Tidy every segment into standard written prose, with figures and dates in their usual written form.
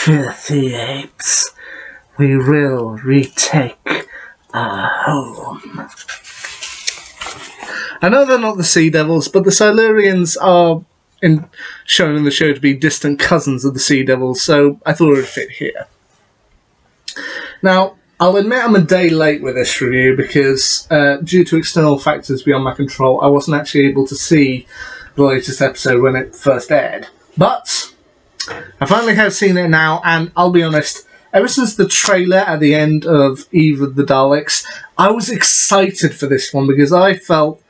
filthy apes, we will retake our home. I know they're not the Sea Devils, but the Silurians are shown in the show to be distant cousins of the Sea Devils, so I thought it would fit here. Now, I'll admit I'm a day late with this review because, due to external factors beyond my control, I wasn't actually able to see the latest episode when it first aired. But I finally have seen it now, and I'll be honest, ever since the trailer at the end of Eve of the Daleks, I was excited for this one because I felt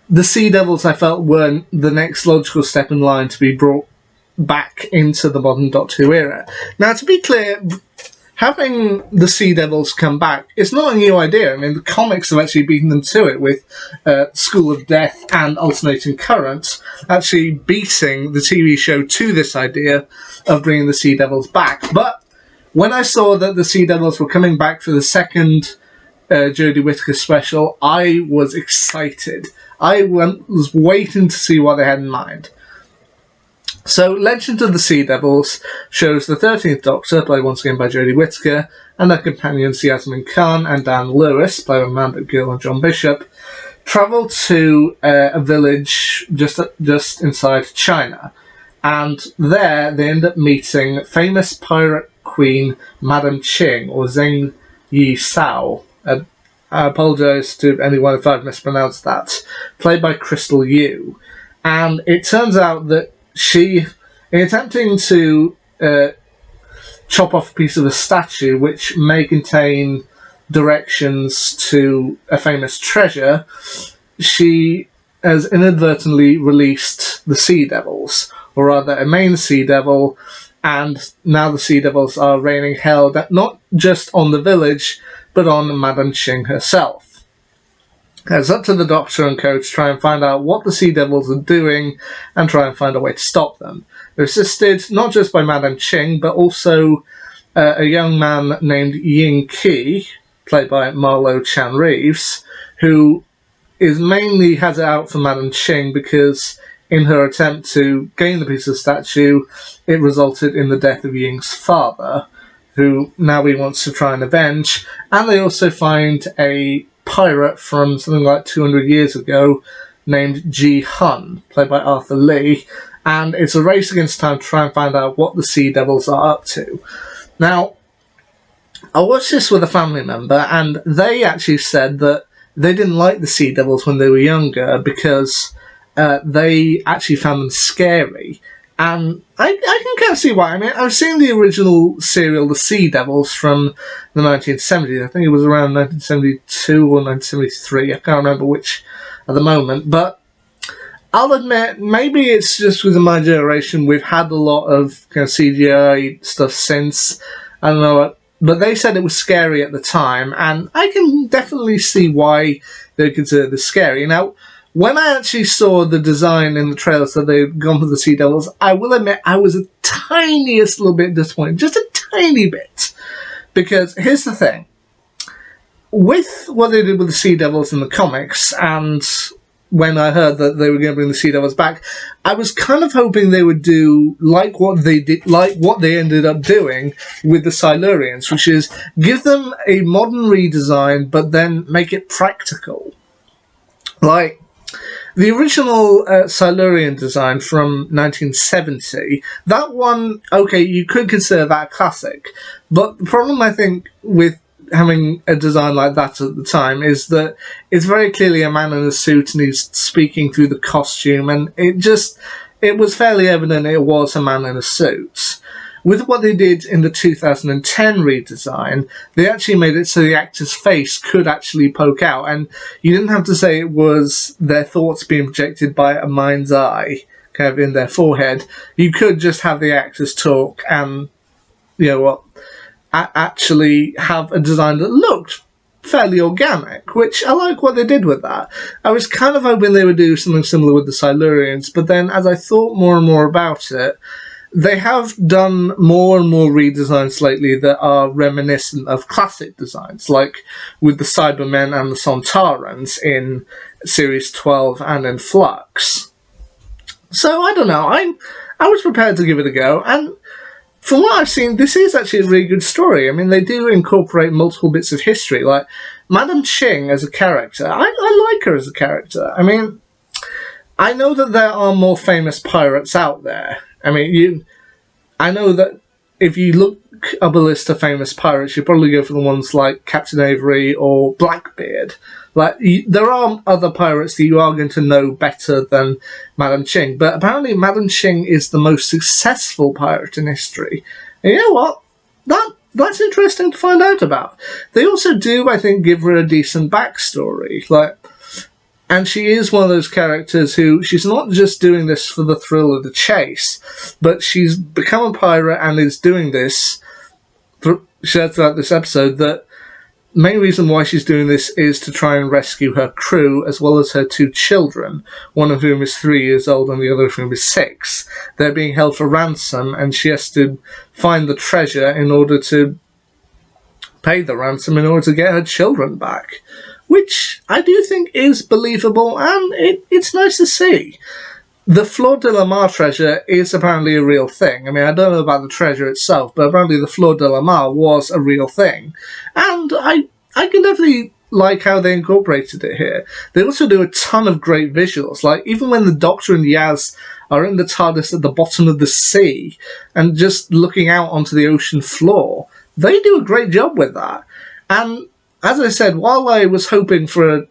the Sea Devils were the next logical step in line to be brought back into the modern Doctor Who era. Now, to be clear, having the Sea Devils come back is not a new idea. I mean, the comics have actually beaten them to it with School of Death and Alternating Current actually beating the TV show to this idea of bringing the Sea Devils back. But when I saw that the Sea Devils were coming back for the second Jodie Whittaker special, I was excited. I was waiting to see what they had in mind. So, Legend of the Sea Devils shows the 13th Doctor, played once again by Jodie Whittaker, and her companions Yasmin Khan and Dan Lewis, played by Amanda Gill and John Bishop, travel to a village just inside China. And there they end up meeting famous pirate queen Madame Ching, or Zheng Yi Sao. I apologise to anyone if I've mispronounced that, played by Crystal Yu. And it turns out that she, in attempting to chop off a piece of a statue which may contain directions to a famous treasure, she has inadvertently released the Sea Devils, or rather a main Sea Devil, and now the Sea Devils are raining hell not just on the village, but on Madame Ching herself. It's up to the Doctor and co to try and find out what the Sea Devils are doing and try and find a way to stop them. They're assisted not just by Madame Ching, but also a young man named Ying Qi, played by Marlo Chan Reeves, who mainly has it out for Madame Ching because in her attempt to gain the piece of statue, it resulted in the death of Ying's father, who now he wants to try and avenge. And they also find a pirate from something like 200 years ago named Ji Hun, played by Arthur Lee, and it's a race against time to try and find out what the Sea Devils are up to. Now, I watched this with a family member, and they actually said that they didn't like the Sea Devils when they were younger because they actually found them scary. And I can kind of see why. I mean, I've seen the original serial, The Sea Devils, from the 1970s. I think it was around 1972 or 1973. I can't remember which at the moment. But I'll admit, maybe it's just within my generation, we've had a lot of kind of CGI stuff since. I don't know. But they said it was scary at the time. And I can definitely see why they consider this scary. Now, when I actually saw the design in the trailers that they'd gone for the Sea Devils, I will admit I was a tiniest little bit disappointed. Just a tiny bit. Because here's the thing. With what they did with the Sea Devils in the comics, and when I heard that they were going to bring the Sea Devils back, I was kind of hoping they would do like what they ended up doing with the Silurians, which is give them a modern redesign, but then make it practical. Like, the original Silurian design from 1970, that one, okay, you could consider that a classic. But the problem, I think, with having a design like that at the time is that it's very clearly a man in a suit and he's speaking through the costume, and it was fairly evident it was a man in a suit. With what they did in the 2010 redesign, they actually made it so the actor's face could actually poke out, and you didn't have to say it was their thoughts being projected by a mind's eye, kind of in their forehead. You could just have the actors talk and, you know what, actually have a design that looked fairly organic, which I like what they did with that. I was kind of hoping they would do something similar with the Silurians, but then as I thought more and more about it, they have done more and more redesigns lately that are reminiscent of classic designs, like with the Cybermen and the Sontarans in Series 12 and in Flux. So, I don't know, I was prepared to give it a go, and from what I've seen, this is actually a really good story. I mean, they do incorporate multiple bits of history, like Madame Ching as a character. I like her as a character. I mean, I know that there are more famous pirates out there. I mean, I know that if you look up a list of famous pirates, you probably go for the ones like Captain Avery or Blackbeard. Like, there are other pirates that you are going to know better than Madame Ching, but apparently Madame Ching is the most successful pirate in history. And you know what? That's interesting to find out about. They also do, I think, give her a decent backstory. And she is one of those characters who, she's not just doing this for the thrill of the chase, but she's become a pirate and is doing this, she said throughout this episode, that the main reason why she's doing this is to try and rescue her crew, as well as her 2 children, one of whom is 3 years old and the other of whom is 6. They're being held for ransom, and she has to find the treasure in order to pay the ransom in order to get her children back. Which I do think is believable, and it's nice to see. The Fleur de la Mar treasure is apparently a real thing. I mean, I don't know about the treasure itself, but apparently the Fleur de la Mar was a real thing. And I can definitely like how they incorporated it here. They also do a ton of great visuals. Like, even when the Doctor and Yaz are in the TARDIS at the bottom of the sea and just looking out onto the ocean floor, they do a great job with that. And as I said, while I was hoping for a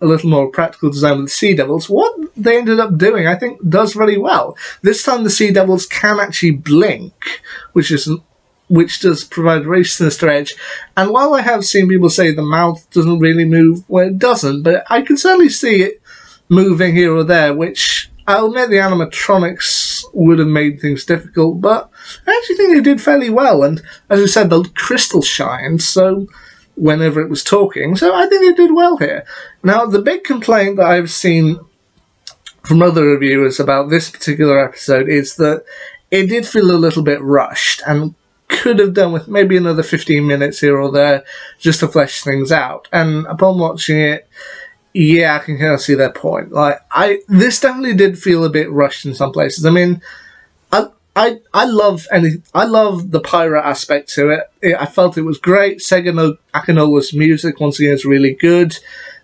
little more practical design with the Sea Devils, what they ended up doing, I think, does really well. This time the Sea Devils can actually blink, which does provide a very sinister edge. And while I have seen people say the mouth doesn't really move, well, it doesn't, but I can certainly see it moving here or there, which I'll admit the animatronics would have made things difficult, but I actually think they did fairly well. And as I said, the crystal shined, so whenever it was talking, so I think they did well here. Now, the big complaint that I've seen from other reviewers about this particular episode is that it did feel a little bit rushed, and could have done with maybe another 15 minutes here or there just to flesh things out. And upon watching it, yeah, I can kind of see their point. This definitely did feel a bit rushed in some places. I mean, I love the pirate aspect to it. I felt it was great. Sega Akinola's music, once again, is really good.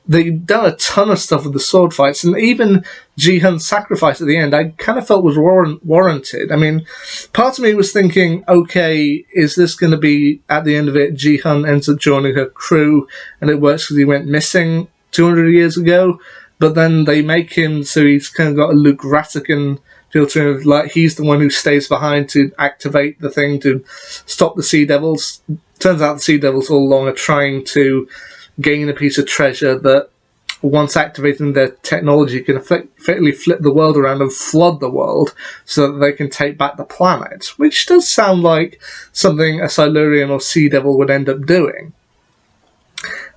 They've done a ton of stuff with the sword fights, and even Ji-Hun's sacrifice at the end, I kind of felt was warranted. I mean, part of me was thinking, okay, is this going to be, at the end of it, Ji-Hun ends up joining her crew, and it works because he went missing 200 years ago, but then they make him so he's kind of got a Luke Ratican feel to him, like he's the one who stays behind to activate the thing to stop the Sea Devils. Turns out the Sea Devils all along are trying to gain a piece of treasure that, once activating their technology, can effectively flip the world around and flood the world so that they can take back the planet, which does sound like something a Silurian or Sea Devil would end up doing.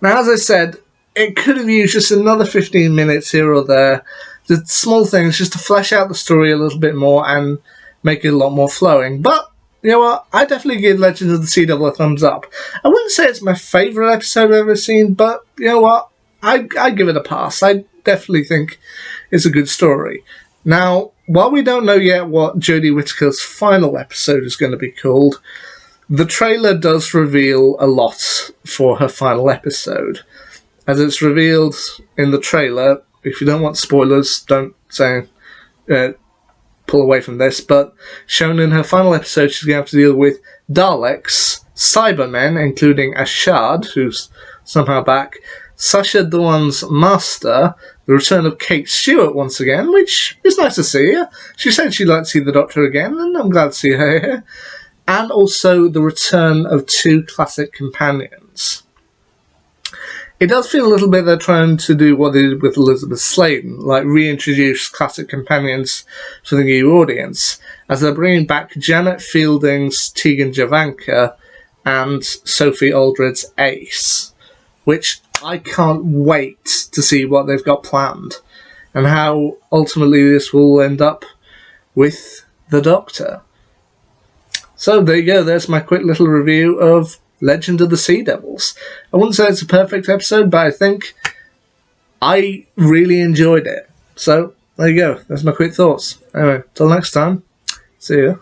Now, as I said, it could have used just another 15 minutes here or there, the small things just to flesh out the story a little bit more and make it a lot more flowing. But you know what? I definitely give Legends of the Sea Devil a thumbs up. I wouldn't say it's my favourite episode I've ever seen, but you know what? I give it a pass. I definitely think it's a good story. Now, while we don't know yet what Jodie Whittaker's final episode is going to be called, the trailer does reveal a lot for her final episode. As it's revealed in the trailer, if you don't want spoilers, don't say pull away from this, but shown in her final episode, she's going to have to deal with Daleks, Cybermen, including Ashad, who's somehow back, Sacha Dhawan's Master, the return of Kate Stewart once again, which is nice to see. She said she'd like to see the Doctor again, and I'm glad to see her here. And also the return of 2 classic companions. It does feel a little bit they're trying to do what they did with Elizabeth Sladen, like reintroduce classic companions for the new audience, as they're bringing back Janet Fielding's Tegan Javanka and Sophie Aldred's Ace, which I can't wait to see what they've got planned, and how ultimately this will end up with the Doctor. So there you go, there's my quick little review of Legend of the Sea Devils. I wouldn't say it's a perfect episode, but I think I really enjoyed it. So, there you go. That's my quick thoughts. Anyway, till next time, see you.